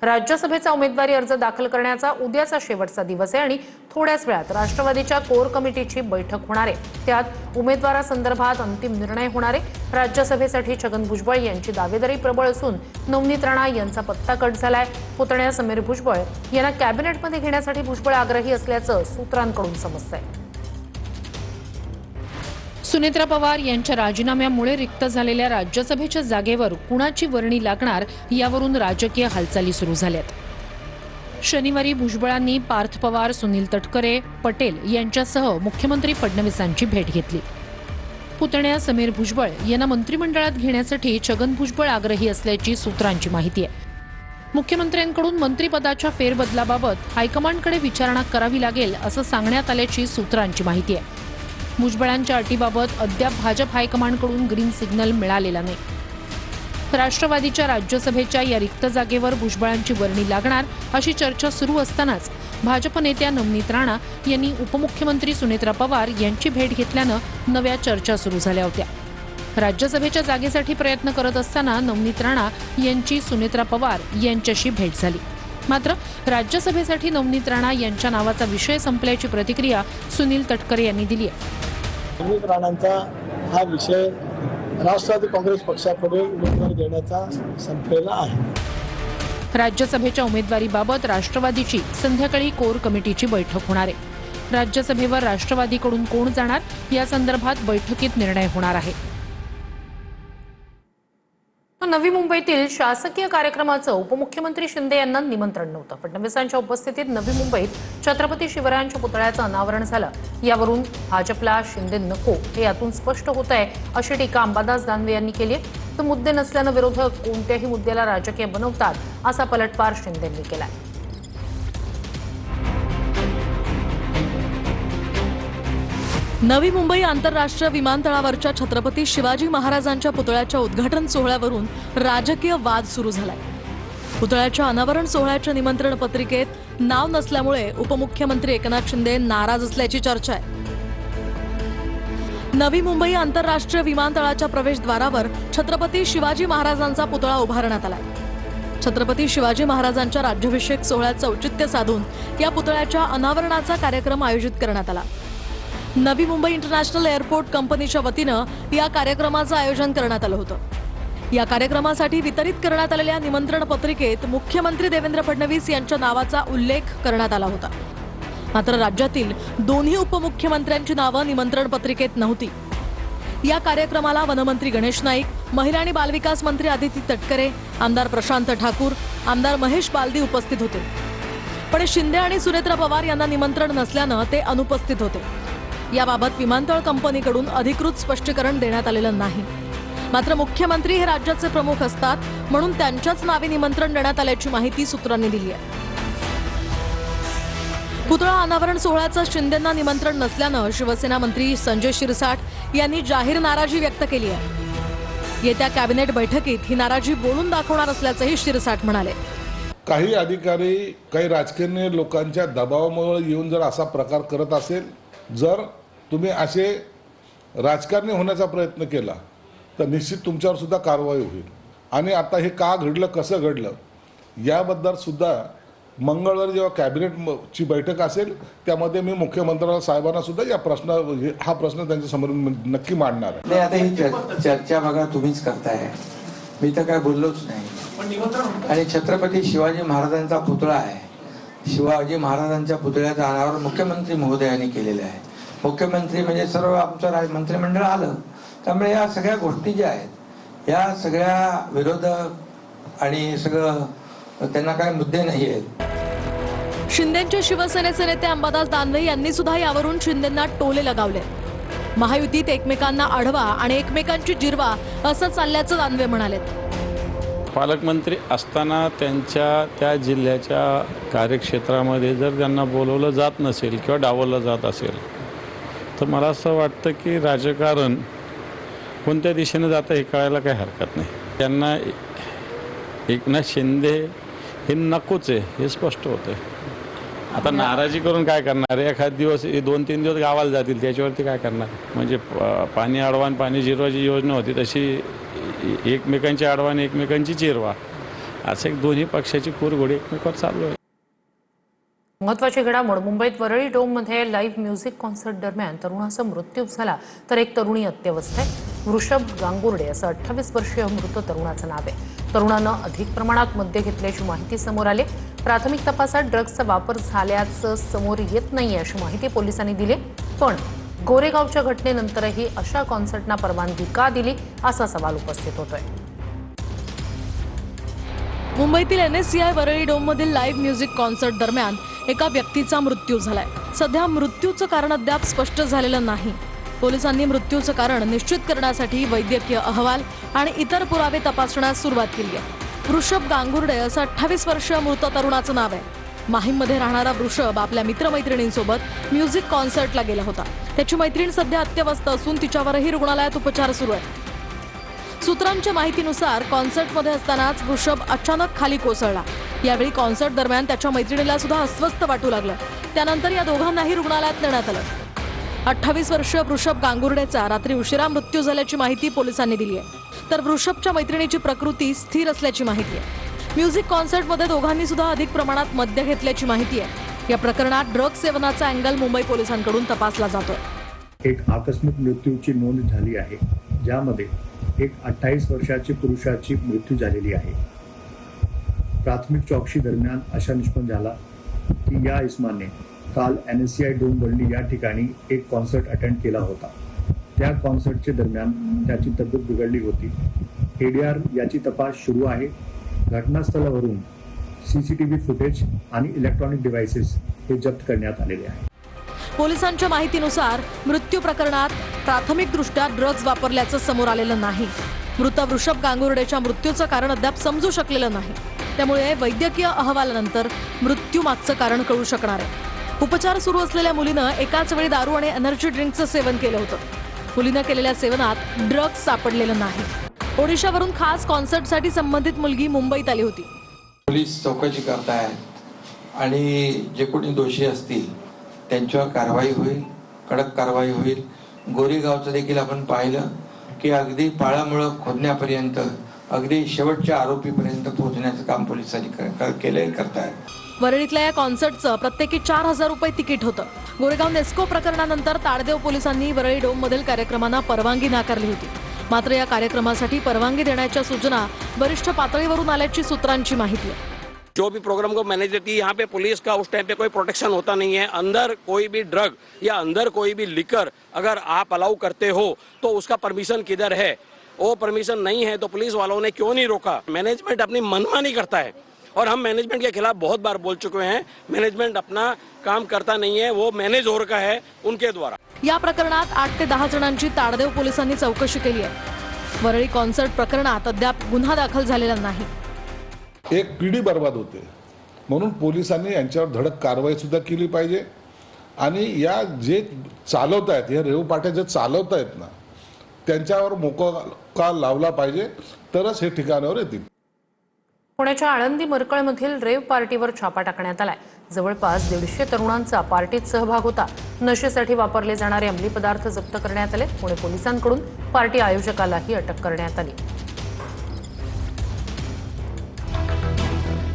राज्यसभेचा उमेदवारी अर्ज दाखल करण्याचा उद्याचा शेवटचा दिवस आहे आणि थोड्याच वेळात राष्ट्रवादीच्या कोर कमिटीची बैठक होणार आहे। त्यात उमेदवारासंदर्भात अंतिम निर्णय होणार आहे। राज्यसभेसाठी छगन भुजबळ यांची दावेदारी प्रबळ असून नवनीत राणा यांचा पत्ता कट झालाय। पुतण्या समीर भुजबळ यांना कॅबिनेटमध्ये घेण्यासाठी भुजबळ आग्रही असल्याचं सूत्रांकडून समजतंय। सुनेत्रा पवार यांच्या राजीनाम्यामुळे रिक्त झालेल्या राज्यसभेच्या जागेवर कुणाची वर्णी लागणार यावरून राजकीय हालचाली सुरू झाल्यात। शनिवारी भुजबळांनी पार्थ पवार, सुनील तटकरे, पटेल यांच्यासह मुख्यमंत्री फडणवीसांची भेट घेतली। पुतण्या समीर भुजबळ यांना मंत्रिमंडळात घेण्यासाठी छगन भुजबळ आग्रही असल्याची सूत्रांची माहिती आहे। मुख्यमंत्र्यांकडून मंत्रिपदाच्या फेरबदलाबाबत हायकमांडकडे विचारणा करावी लागेल असं सांगण्यात आल्याची सूत्रांची माहिती आहे। भुजबळांच्या अटीबाबत अद्याप भाजप हायकमांडकडून ग्रीन सिग्नल मिळालेला नाही। राष्ट्रवादीच्या राज्यसभेच्या या रिक्त जागेवर भुजबळांची वर्णी लागणार अशी चर्चा सुरू असतानाच भाजप नेत्या नवनीत राणा यांनी उपमुख्यमंत्री सुनेत्रा पवार यांची भेट घेतल्यानं नव्या चर्चा सुरू झाल्या होत्या। राज्यसभेच्या जागेसाठी प्रयत्न करत असताना नवनीत राणा यांची सुनेत्रा पवार यांच्याशी भेट झाली। मात्र राज्यसभेसाठी नवनीत राणा यांच्या नावाचा विषय संपल्याची प्रतिक्रिया सुनील तटकरे यांनी दिली आहे। नवनीत राणांचा हा विषय राष्ट्रवादी काँग्रेस पक्षाकडे उमेदवारी देण्याचा संपलेला आहे। राज्यसभेच्या उमेदवारीबाबत राष्ट्रवादीची संध्याकाळी कोर कमिटीची बैठक होणार आहे। राज्यसभेवर राष्ट्रवादीकडून कोण जाणार या संदर्भात बैठकीत निर्णय होणार आहे। नवी मुंबईतील शासकीय कार्यक्रमाचं उपमुख्यमंत्री शिंदे यांना निमंत्रण नव्हतं। फडणवीसांच्या उपस्थितीत नवी मुंबईत छत्रपती शिवरायांच्या पुतळ्याचं अनावरण झालं। यावरून भाजपला शिंदे नको हे यातून स्पष्ट होत आहे अशी टीका अंबादास दानवे यांनी केली आहे। तर मुद्दे नसल्यानं विरोधक कोणत्याही मुद्द्याला राजकीय बनवतात असा पलटवार शिंदेंनी केलाय। नवी मुंबई आंतरराष्ट्रीय विमानतळावरच्या छत्रपती शिवाजी महाराजांच्या पुतळ्याच्या उद्घाटन सोहळ्यावरून राजकीय वाद सुरू झालाय। पुतळ्याच्या अनावरण सोहळ्याच्या निमंत्रण पत्रिकेत नाव नसल्यामुळे उपमुख्यमंत्री एकनाथ शिंदे नाराज असल्याची चर्चा आहे। नवी मुंबई आंतरराष्ट्रीय विमानतळाच्या प्रवेशद्वारावर छत्रपती शिवाजी महाराजांचा पुतळा उभारण्यात आलाय। छत्रपती शिवाजी महाराजांच्या राज्याभिषेक सोहळ्याचं औचित्य साधून या पुतळ्याच्या अनावरणाचा कार्यक्रम आयोजित करण्यात आला। नवी मुंबई इंटरनॅशनल एअरपोर्ट कंपनीच्या वतीनं या कार्यक्रमाचं आयोजन करण्यात आलं होतं। या कार्यक्रमासाठी वितरित करण्यात आलेल्या निमंत्रण पत्रिकेत मुख्यमंत्री देवेंद्र फडणवीस यांच्या नावाचा उल्लेख करण्यात आला होता। मात्र राज्यातील दोन्ही उपमुख्यमंत्र्यांची नावं निमंत्रण पत्रिकेत नव्हती। या कार्यक्रमाला वनमंत्री गणेश नाईक, महिला आणि बालविकास मंत्री आदिती तटकरे, आमदार प्रशांत ठाकूर, आमदार महेश बालदी उपस्थित होते। पण शिंदे आणि सुनेत्रा पवार यांना निमंत्रण नसल्यानं ते अनुपस्थित होते। याबाबत विमानतळ कंपनीकडून अधिकृत स्पष्टीकरण देण्यात आलेलं नाही। मात्र मुख्यमंत्री हे राज्याचे प्रमुख असतात म्हणून त्यांच्याच नावे निमंत्रण देण्यात आल्याची माहिती सूत्रांनी दिली आहे। पुतळा अनावरण सोहळ्याचं शिंदेंना निमंत्रण नसल्यानं शिवसेना मंत्री संजय शिरसाट यांनी जाहीर नाराजी व्यक्त केली आहे। येत्या कॅबिनेट बैठकीत ही नाराजी बोलून दाखवणार असल्याचंही शिरसाट म्हणाले। काही अधिकारी काही राजकीय लोकांच्या दबावामुळे येऊन जर असा प्रकार करत असेल, जर तुम्ही असे राजकारणी होण्याचा प्रयत्न केला तर निश्चित तुमच्यावर सुद्धा कारवाई होईल। आणि आता हे का घडलं, कसं घडलं याबद्दल सुद्धा मंगळवारी जेव्हा कॅबिनेटची बैठक असेल त्यामध्ये मी मुख्यमंत्री साहेबांना सुद्धा हा प्रश्न त्यांच्या समोर नक्की मांडणार आहे। आता ही चर्चा बघा तुम्हीच करताय, मी तर काय बोललोच नाही। आणि छत्रपती शिवाजी महाराजांचा पुतळा आहे, शिवाजी महाराजांच्या पुतळ्याचं अनावरण मुख्यमंत्री महोदयांनी केलेलं आहे। मुख्यमंत्री म्हणजे सर्व आमचं मंत्रिमंडळ आलं, त्यामुळे या सगळ्या गोष्टी ज्या आहेत या सगळ्या विरोधक आणि सगळं त्यांना काही मुद्दे नाही आहेत। शिंदेच्या शिवसेनेचे नेते अंबादास दानवे यांनी सुद्धा यावरून शिंदेंना टोले लगावले। महायुतीत एकमेकांना अडवा आणि एकमेकांची जिरवा असं चालल्याचं दानवे म्हणाले। पालकमंत्री असताना त्यांच्या त्या जिल्ह्याच्या कार्यक्षेत्रामध्ये जर त्यांना बोलवलं जात नसेल किंवा डावललं जात असेल तर मला असं वाटतं की राजकारण कोणत्या दिशेने जातं हे कळायला काही हरकत नाही। त्यांना एकनाथ शिंदे हे नकोच आहे हे स्पष्ट होतं। आता नाराजी करून काय करणार, एखाद दिवस 2-3 दिवस गावाला जातील त्याच्यावरती काय करणार। म्हणजे पाणी अडवा आणि पाणी जिरवाची योजना होती तशी एकमेकांची अडवा आणि एकमेकांची जिरवा असं एक दोन्ही पक्षाची कुरघोडी एकमेकावर चालू आहे. महत्त्वाची घडामोड. मुंबईत वरळी डोममध्ये लाईव्ह म्युझिक कॉन्सर्ट दरम्यान तरुणाचा मृत्यू झाला तर एक तरुणी अत्यवस्थेत. वृषभ गांगुर्डे असं 28 वर्षीय मृत तरुणाचं नाव आहे. तरुणानं अधिक प्रमाणात मद्य घेतल्याची माहिती समोर आली. प्राथमिक तपासात ड्रग्जचा वापर झाल्याचं समोर येत नाही अशी माहिती पोलिसांनी दिली. पण गोरेगावच्या घटनेनंतरही अशा कॉन्सर्टना परवानगी का दिली असा सवाल उपस्थित होतोय. मुंबईतील NSCI वरळी डोममधील लाईव्ह म्युझिक कॉन्सर्ट दरम्यान एका व्यक्तीचा मृत्यू झालाय. सध्या मृत्यूचं कारण अद्याप स्पष्ट झालेलं नाही. पोलिसांनी मृत्यूचं कारण निश्चित करण्यासाठी वैद्यकीय अहवाल आणि इतर पुरावे तपासण्यास सुरुवात केली आहे. वृषभ गांगुर्डे असं 28 वर्षीय मृत तरुणाचं नाव आहे. माहीममध्ये राहणारा वृषभ आपल्या मित्रमैत्रिणींसोबत म्युझिक कॉन्सर्टला गेला होता. त्याची मैत्रीण सध्या अत्यवस्थ असून तिच्यावरही रुग्णालयात उपचार सुरू आहेत. सूत्रांच्या माहितीनुसार कॉन्सर्टमध्ये असतानाच वृषभ अचानक खाली कोसळला. यावेळी कॉन्सर्ट दरम्यान त्याच्या मैत्रिणीला सुद्धा अस्वस्थ वाटू लागलं. त्यानंतर या दोघांनाही रुग्णालयात नेण्यात आलं. 28 वर्षीय वृषभ गांगुर्डेचा रात्री उशिरा मृत्यू झाल्याची माहिती पोलिसांनी दिली आहे. तर वृषभच्या मैत्रिणीची प्रकृती स्थिर असल्याची माहिती आहे. म्युझिक कॉन्सर्टमध्ये दोघांनी सुद्धा अधिक प्रमाणात मद्य घेतल्याची माहिती आहे. या प्रकरणात ड्रग्ज सेवनाचा अँगल मुंबई पोलिसांकडून तपासला जातोय. एक आकस्मिक मृत्यूची नोंद झाली आहे, ज्यामध्ये एक 28 वर्षाची पुरुषाची मृत्यू झालेली आहे. प्राथमिक चौकशी दरम्यान अशा निष्पन्न झाला की या इस्माने काल NSCI डोम वरळी या ठिकाणी एक कॉन्सर्ट अटेंड केला होता. त्या कॉन्सर्टच्या दरम्यान त्याची तब्येत बिघडली होती. ADR याची तपास सुरू आहे. घटनास्थळावरून CCTV फुटेज आणि इलेक्ट्रॉनिक डिव्हाइसेस हे जप्त करण्यात आलेले आहे. पोलिसांच्या माहितीनुसार मृत्यू प्रकरणात प्राथमिकदृष्ट्या ड्रग्ज वापरल्याचं समोर आलेलं नाही. मृत वृषभ गांगुर्डेच्या मृत्यूचं कारण अद्याप समजू शकलेलं नाही. त्यामुळे वैद्यकीय अहवालानंतर मृत्यू मागचं कारण कळू शकणार आहे. उपचार सुरू असलेल्या मुलीनं एकाच वेळी दारू आणि एनर्जी ड्रिंकचं सेवन केलं होतं. मुलीनं केलेल्या सेवनात ड्रग्ज सापडलेलं नाही. ओडिशावरून खास कॉन्सर्टसाठी संबंधित मुलगी मुंबईत आली होती. पोलीस चौकशी करतायत आणि जे कोणी दोषी असतील त्यांच्यावर कारवाई होईल, कडक कारवाई होईल. गोरेगावचं देखील आपण पाहिलं की अगदी पाळामुळं खोदण्यापर्यंत अगदी शेवटच्या आरोपीपर्यंत पोहोचण्याचं काम पोलिसांनी करतायत. वरळीतल्या या कॉन्सर्टचं प्रत्येकी 4,000 रुपये तिकीट होतं. गोरेगाव नेस्को प्रकरणानंतर ताडदेव पोलिसांनी वरळी डोममधील कार्यक्रमांना परवानगी नाकारली होती. मात्र या कार्यक्रमासाठी परवानगी देण्याच्या सूचना वरिष्ठ पातळीवरून आल्याची सूत्रांची माहिती आहे. जो भी प्रोग्राम को मैनेज देती है, यहाँ पे पुलिस का उस टाइम पे कोई प्रोटेक्शन होता नहीं है. अंदर कोई भी ड्रग या अंदर कोई भी लिकर अगर आप अलाउ करते हो तो उसका परमिशन किधर है? वो परमिशन नहीं है तो पुलिस वालों ने क्यों नहीं रोका? मैनेजमेंट अपनी मनमानी करता है और हम मैनेजमेंट के खिलाफ बहुत बार बोल चुके हैं. मैनेजमेंट अपना काम करता नहीं है, वो मैनेज हो रखा है उनके द्वारा. या प्रकरणात 8 ते 10 जणांची ताडदेव पोलिसांनी चौकशी केली आहे. वरळी कॉन्सर्ट प्रकरणात अद्याप गुन्हा दाखल झालेला नाही. एक पिढी बर्बाद होते, म्हणून पोलिसांनी यांच्यावर धडक कारवाई सुद्धा केली पाहिजे. आणि या जे चालवत आहेत, हे रेव पाट्या जे चालवत आहेत ना, त्यांच्यावर मोका लावला पाहिजे, तरच हे ठिकाणावर येतील. पुण्याच्या आळंदी मरकळमधील रेव पार्टीवर छापा टाकण्यात आलाय. जवळपास 150 तरुणांचा पार्टीत सहभाग होता. नशेसाठी वापरले जाणारे अंमली पदार्थ जप्त करण्यात आले. पुणे पोलिसांकडून पार्टी आयोजकालाही अटक करण्यात आली.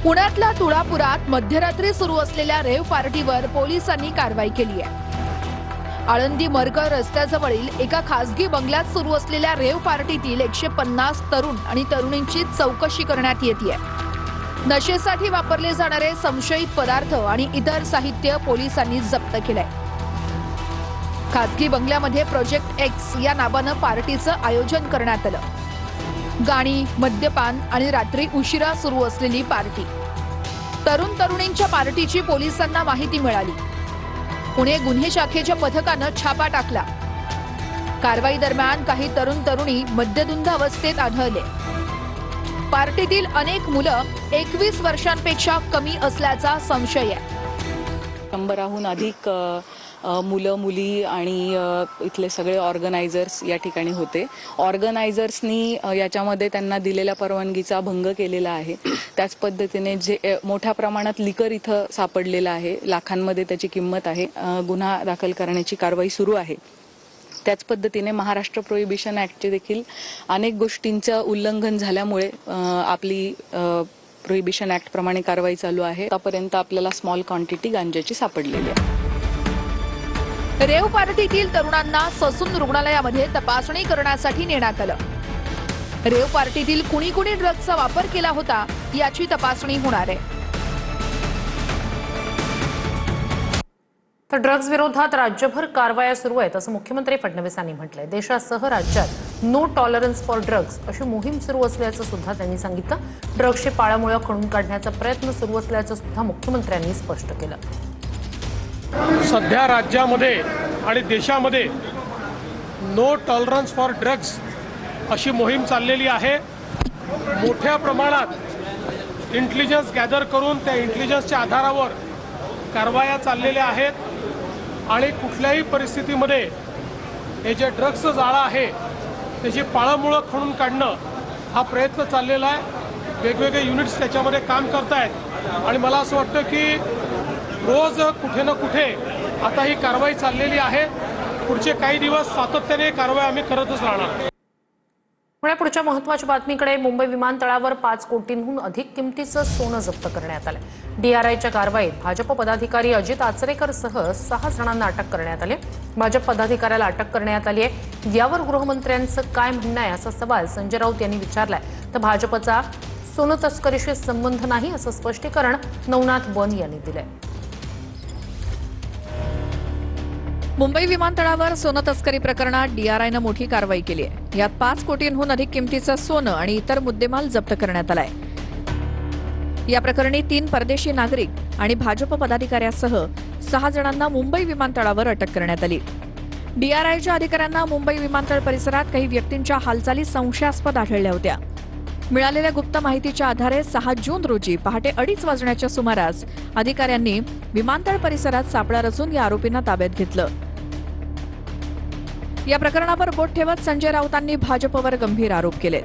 पुण्यातल्या तुळापुरात मध्यरात्री सुरू असलेल्या रेव पार्टीवर पोलिसांनी कारवाई केली आहे. आळंदी मरकळ रस्त्याजवळील एका खासगी बंगल्यात सुरू असलेल्या रेव पार्टीतील 150 तरुण आणि तरुणींची चौकशी करण्यात येते. नशेसाठी वापरले जाणारे संशयित पदार्थ आणि इतर साहित्य पोलिसांनी जप्त केलंय. खासगी बंगल्यामध्ये प्रोजेक्ट एक्स या नावानं पार्टीचं आयोजन करण्यात आलं. गाणी, मद्यपान आणि रात्री उशिरा सुरू असलेली पार्टी. तरुण तरुणींच्या पार्टीची पोलिसांना माहिती मिळाली. पुणे गुन्हे शाखेच्या पथकानं छापा टाकला. कारवाई दरम्यान काही तरुण तरुणी मद्यधुंद अवस्थेत आढळले. पार्टीतील अनेक मुलं 21 वर्षांपेक्षा कमी असल्याचा संशय आहे. 100हून अधिक मुलं मुली आणि इथले सगळे ऑर्गनायझर्स या ठिकाणी होते. ऑर्गनायझर्सनी याच्यामध्ये त्यांना दिलेल्या परवानगीचा भंग केलेला आहे. त्याच पद्धतीने जे मोठ्या प्रमाणात लिकर इथं सापडलेलं आहे, लाखांमध्ये त्याची किंमत आहे. गुन्हा दाखल करण्याची कारवाई सुरू आहे. त्याच पद्धतीने महाराष्ट्र प्रोहिबिशन ऍक्टचे देखील अनेक गोष्टींचं उल्लंघन झाल्यामुळे आपली प्रोहिबिशन ऍक्ट प्रमाणे कारवाई चालू आहे. आतापर्यंत आपल्याला स्मॉल क्वांटिटी गांजाची सापडलेली आहे. रेव पार्टीतील तरुणांना ससून रुग्णालयामध्ये तपासणी करण्यासाठी नेण्यात आलं. रेव पार्टीतील कुणी कुणी ड्रग्जचा वापर केला होता याची तपासणी होणार आहे. तर ड्रग्ज विरोधात राज्यभर कारवाया सुरू आहेत असं मुख्यमंत्री फडणवीसांनी म्हटलंय. देशासह राज्यात नो टॉलरन्स फॉर ड्रग्ज अशी मोहीम सुरू असल्याचं सुद्धा त्यांनी सांगितलं. ड्रग्जची पाळंमुळं खणून काढण्याचा प्रयत्न सुरू असल्याचं सुद्धा मुख्यमंत्र्यांनी स्पष्ट केलं. सध्या राज्यामध्ये आणि देशामध्ये नो टॉलरन्स फॉर ड्रग्ज अशी मोहीम चाललेली आहे. मोठ्या प्रमाणात इंटेलिजन्स गॅदर करून त्या इंटेलिजन्सच्या आधारावर कारवाया चाललेल्या आहेत आणि कुठल्याही परिस्थितीमध्ये हे जे ड्रग्सचं जाळं आहे त्याची पाळंमुळं खणून काढणं हा प्रयत्न चाललेला आहे. वेगवेगळे युनिट्स त्याच्यामध्ये काम करत आहेत आणि मला असं वाटतं की रोज कुठे ना कुठे आता ही कारवाई चाललेली आहे. पुढचे काही दिवस सातत्याने कारवाई आम्ही करतच राहणार. पुढच्या महत्त्वाच्या बातमीकडे. मुंबई विमानतळावर 5 कोटींहून अधिक किमतीचं सोनं जप्त करण्यात आलं. DRIच्या कारवाईत भाजप पदाधिकारी अजित आचरेकरसह 6 जणांना अटक करण्यात आली. भाजप पदाधिकाऱ्याला अटक करण्यात आली आहे. यावर गृहमंत्र्यांचं काय म्हणणं आहे असा सवाल संजय राऊत यांनी विचारलाय. तर भाजपचा सोनं तस्करीशी संबंध नाही असं स्पष्टीकरण नवनाथ बन यांनी दिलंय. मुंबई विमानतळावर सोनं तस्करी प्रकरणात DRIनं मोठी कारवाई केली आहे. यात 5 कोटींहून अधिक किमतीचं सोनं आणि इतर मुद्देमाल जप्त करण्यात आलाय. या प्रकरणी 3 परदेशी नागरिक आणि भाजप पदाधिकाऱ्यासह 6 जणांना मुंबई विमानतळावर अटक करण्यात आली. DRIच्या अधिकाऱ्यांना मुंबई विमानतळ परिसरात काही व्यक्तींच्या हालचाली संशयास्पद आढळल्या होत्या. मिळालेल्या गुप्त माहितीच्या आधारे 6 जून रोजी पहाटे 2:30 वाजण्याच्या सुमारास अधिकाऱ्यांनी विमानतळ परिसरात सापळा रचून या आरोपींना ताब्यात घेतलं. या प्रकरणावर बोट ठेवत संजय राऊतांनी भाजपवर गंभीर आरोप केले.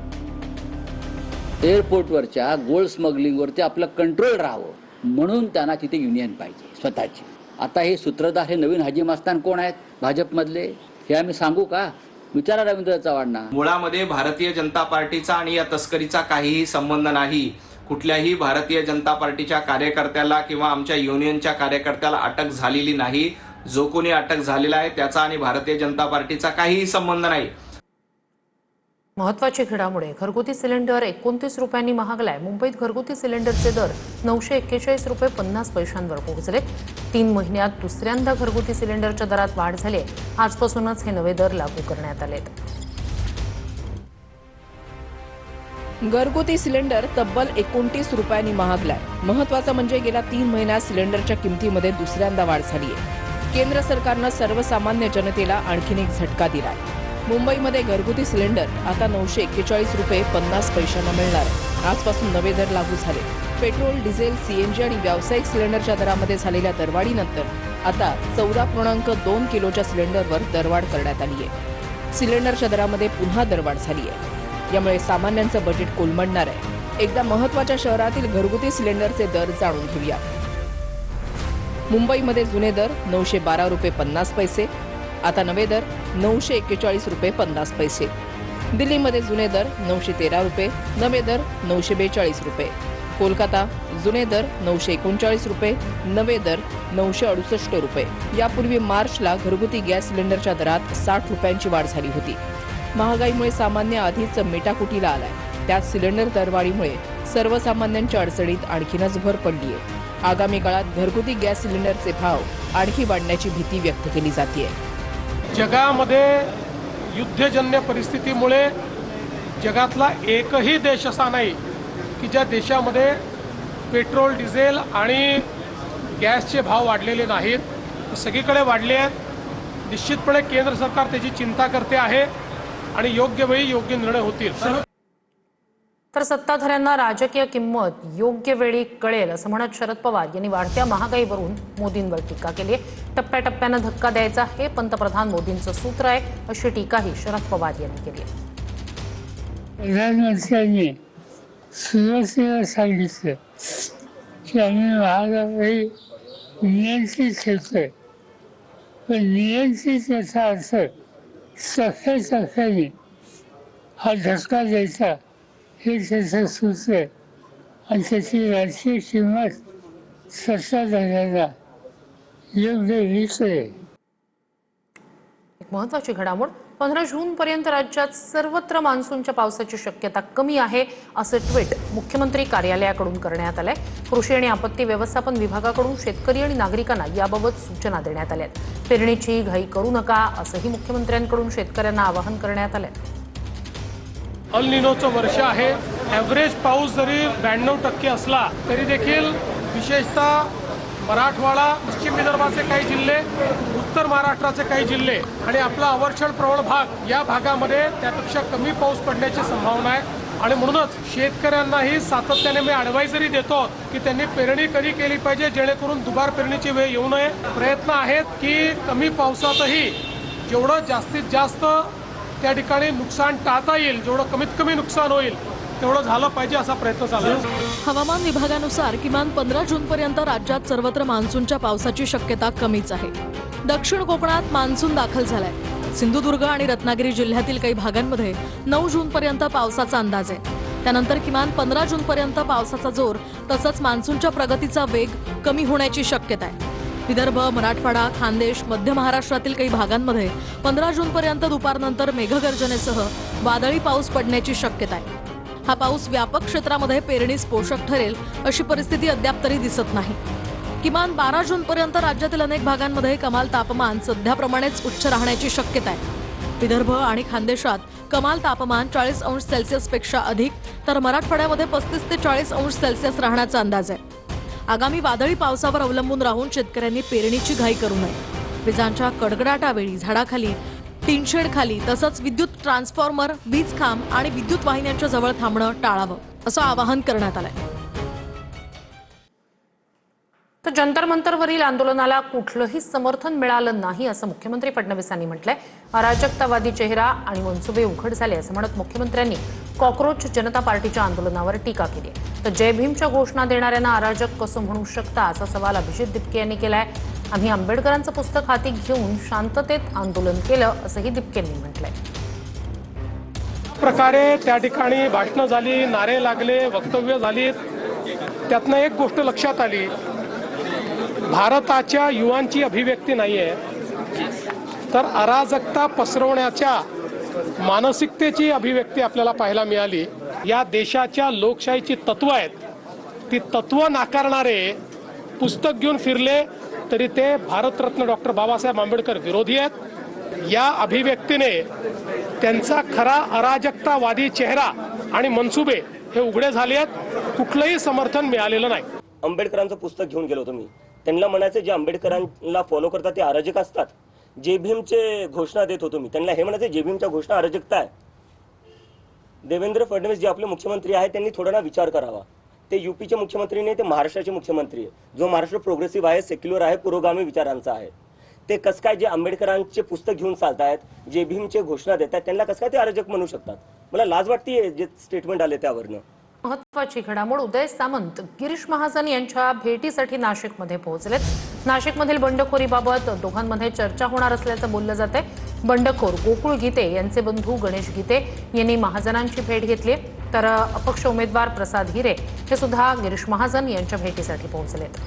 एअरपोर्टवरच्या गोल्ड स्मगलिंगवरती आपलं कंट्रोल राहावं म्हणून त्यांना तिथे युनियन पाहिजे स्वतःची. आता हे सूत्रधार हे नवीन हाजी मस्तान कोण आहेत भाजपमधले हे आम्ही सांगू का? विचारा रवींद्र चव्हाणांना. मुळामध्ये भारतीय जनता पार्टीचा आणि या तस्करीचा काहीही संबंध नाही. कुठल्याही भारतीय जनता पार्टीच्या कार्यकर्त्याला किंवा आमच्या युनियनच्या कार्यकर्त्याला अटक झालेली नाही. जो कोणी अटक झालेला आहे त्याचा आणि भारतीय जनता पार्टीचा काहीही संबंध नाही. महत्त्वाची घडामोड. घरगुती सिलेंडर 29 रुपयांनी महागलाय. मुंबईत घरगुती सिलेंडरचे दर 941 रुपये 50 पैशांवर पोहोचले. 3 महिन्यात दुसऱ्यांदा घरगुती सिलेंडरच्या दरात वाढ झाली. आजपासूनच हे नवे दर लागू करण्यात आलेत. घरगुती सिलेंडर तब्बल 29 रुपयांनी महागलाय. महत्त्वाचं म्हणजे गेल्या 3 महिन्यात सिलेंडरच्या किमतीमध्ये दुसऱ्यांदा वाढ झाली आहे. केंद्र सरकारनं सर्वसामान्य जनतेला आणखीन एक झटका दिलाय. मुंबईमध्ये घरगुती सिलेंडर आता 941 रुपये 50 पैशांना मिळणार. आजपासून नवे दर लागू झाले. पेट्रोल, डिझेल, CNG आणि व्यावसायिक सिलेंडरच्या दरामध्ये झालेल्या दरवाढीनंतर आता 14.2 किलोच्या सिलेंडरवर दरवाढ करण्यात आली आहे. सिलेंडरच्या दरामध्ये पुन्हा दरवाढ झाली आहे. यामुळे सामान्यांचं बजेट कोलमडणार आहे. एकदा महत्त्वाच्या शहरातील घरगुती सिलेंडरचे दर जाणून घेऊया. मुंबईमध्ये जुने दर 912 रुपये 50 पैसे, आता नवे दर 941 रुपये 50 पैसे. दिल्लीमध्ये जुने दर 913 रुपये, नवे दर 942 रुपये. कोलकाता जुने दर 939 रुपये, नवे दर 968 रुपये. यापूर्वी मार्चला घरगुती गॅस सिलेंडरच्या दरात 60 रुपयांची वाढ झाली होती. महागाईमुळे सामान्य आधीच मेटाकुटीला आलाय. त्यात सिलेंडर दरवाढीमुळे सर्वसामान्यांच्या अडचणीत आणखीनच भर पडली आहे. आगामी काळात घरगुती गॅस सिलेंडरचे भाव आणखी वाढण्याची भीती व्यक्त केली जाते. जगामध्ये युद्धजन्य परिस्थितीमुळे जगातला एकही देश असा नाही की ज्या देशामध्ये पेट्रोल, डिझेल आणि गॅसचे भाव वाढलेले नाहीत. सगळीकडे वाढले आहेत. निश्चितपणे केंद्र सरकार त्याची चिंता करते आहे आणि योग्य वेळी योग्य निर्णय होतील. तर सत्ताधाऱ्यांना राजकीय किंमत योग्य वेळी कळेल असं म्हणत शरद पवार यांनी वाढत्या महागाईवरून मोदींवर टीका केली आहे. टप्प्याटप्प्यानं धक्का द्यायचा हे पंतप्रधान मोदींचं सूत्र आहे अशी टीकाही शरद पवार यांनी केली आहे. प्रधानमंत्र्यांनी सुरुवातीला सांगितलं की आम्ही महागाई नियंत्रित ठेवतोय. पण नियंत्रित याचा अर्थ टप्प्याटप्प्याने हा धक्का द्यायचा हे त्याचं सूत्र आहे आणि त्याची राजकीय किंमत सत्ताधाऱ्याला योग्य हीच आहे. एक महत्त्वाची घडामोड 15 जूनपर्यंत राज्यात सर्वत्र मान्सूनच्या पावसाची शक्यता कमी आहे असे ट्विट मुख्यमंत्री कार्यालयाकडून करण्यात आले. कृषी आणि आपत्ती व्यवस्थापन विभागाकडून शेतकरी आणि नागरिकांना याबाबत सूचना देण्यात आल्या. पेरणीची घाई करू नका असंही मुख्यमंत्र्यांकडून शेतकऱ्यांना आवाहन करण्यात आले. अल निनोचं वर्ष आहे. ॲव्हरेज पाऊस जरी 92% असला तरी देखील विशेषतः मराठवाडा, पश्चिम विदर्भाचे काही जिल्हे, उत्तर महाराष्ट्राचे काही जिल्हे आणि आपला अवर्षण प्रवण भाग या भागामध्ये त्यापेक्षा कमी पाऊस पडण्याची संभावना आहे. आणि म्हणूनच शेतकऱ्यांनाही सातत्याने मी ॲडवायझरी देतो की त्यांनी पेरणी कधी केली पाहिजे जेणेकरून दुबार पेरणीची वेळ येऊ नये. प्रयत्न आहेत की कमी पावसातही जेवढं जास्तीत जास्त त्या ठिकाणी नुकसान टाळता येईल, जेवढं कमीत कमी नुकसान होईल तेवढं झालं पाहिजे असा प्रयत्न चालू आहे. हवामान विभागानुसार किमान 15 जूनपर्यंत राज्यात सर्वत्र मान्सूनच्या पावसाची शक्यता कमीच आहे. दक्षिण कोकणात मान्सून दाखल झालाय. सिंधुदुर्ग आणि रत्नागिरी जिल्ह्यातील काही भागांमध्ये 9 जूनपर्यंत पावसाचा अंदाज आहे. त्यानंतर किमान 15 जूनपर्यंत पावसाचा जोर तसंच मान्सूनच्या प्रगतीचा वेग कमी होण्याची शक्यता आहे. विदर्भ, मराठवाडा, खानदेश, मध्य महाराष्ट्रातील काही भागांमध्ये 15 जूनपर्यंत दुपारनंतर मेघगर्जनेसह वादळी पाऊस पडण्याची शक्यता आहे. हा पाऊस व्यापक क्षेत्रामध्ये पेरणीस पोषक ठरेल अशी परिस्थिती अद्याप तरी दिसत नाही. किमान 12 जूनपर्यंत राज्यातील अनेक भागांमध्ये कमाल तापमान सध्याप्रमाणेच उच्च राहण्याची शक्यता आहे. विदर्भ आणि खानदेशात कमाल तापमान 40 अंश सेल्सिअसपेक्षा अधिक तर मराठवाड्यामध्ये 35 ते 40 अंश सेल्सिअस राहण्याचा अंदाज आहे. आगामी वादळी पावसावर अवलंबून राहून शेतकऱ्यांनी पेरणीची घाई करू नये. विजांच्या कडकडाटावेळी झाडाखाली, टीनशेड खाली तसंच विद्युत ट्रान्सफॉर्मर, वीज खांब आणि विद्युत वाहिन्यांच्या जवळ थांबणं टाळावं असं आवाहन करण्यात आलंय. तर जंतर मंतरवरील आंदोलनाला कुठलंही समर्थन मिळालं नाही असं मुख्यमंत्री फडणवीसांनी म्हटलंय. अराजकतावादी चेहरा आणि मनसुबे उघड झाले असं म्हणत मुख्यमंत्र्यांनी कॉक्रोच जनता पार्टीच्या आंदोलनावर टीका केली. तर जय भीमच्या घोषणा देणाऱ्यांना अराजक कसं म्हणू शकता असा सवाल अभिजित दिपके यांनी केलाय. आम्ही आंबेडकरांचं पुस्तक हाती घेऊन शांततेत आंदोलन केलं असंही दिपके यांनी म्हटलंय. प्रकारे त्या ठिकाणी भाषणं झाली, नारे लागले, वक्तव्य झाली. त्यातनं एक गोष्ट लक्षात आली, भारताच्या युवांची अभिव्यक्ती नाहीये तर अराजकता पसरवण्याच्या मानसिकतेची अभिव्यक्ती आपल्याला पाहायला मिळाली. या देशाच्या लोकशाहीची तत्व आहेत, ती तत्व नाकारणारे पुस्तक घेऊन फिरले तरी ते भारतरत्न डॉक्टर बाबासाहेब आंबेडकर विरोधी आहेत. या अभिव्यक्तीने त्यांचा खरा अराजकतावादी चेहरा आणि मनसुबे हे उघडे झाले आहेत. कुठलंही समर्थन मिळालेलं नाही. आंबेडकरांचं पुस्तक घेऊन गेलो तुम्ही, त्यांना म्हणायचं जे आंबेडकरांना फॉलो करतात ते अराजक असतात. जे भीमचे घोषणा देत होतो मी, त्यांना हे म्हणायचं जे भीमच्या घोषणा अराजकता आहे. देवेंद्र फडणवीस जे आपले मुख्यमंत्री आहेत त्यांनी थोडा ना विचार करावा. ते यूपीचे मुख्यमंत्री नाही, ते महाराष्ट्राचे मुख्यमंत्री आहे. जो महाराष्ट्र प्रोग्रेसिव्ह आहे, सेक्युलर आहे, पुरोगामी विचारांचा आहे. ते कसं काय जे आंबेडकरांचे पुस्तक घेऊन चालतायत, जे भीमचे घोषणा देत आहेत, त्यांना कसं काय ते अराजक म्हणू शकतात? मला लाज वाटते जे स्टेटमेंट आले त्यावरनं. महत्त्वाची घडामोड, उदय सामंत गिरीश महाजन यांच्या भेटीसाठी नाशिकमध्ये पोहोचलेत. नाशिकमधील बंडखोरीबाबत दोघांमध्ये चर्चा होणार असल्याचं बोललं जातंय. बंडखोर गोकुळ गीते यांचे बंधू गणेश गीते यांनी महाजनांची भेट घेतली, तर अपक्ष उमेदवार प्रसाद हिरे हे सुद्धा गिरीश महाजन यांच्या भेटीसाठी पोहोचलेत.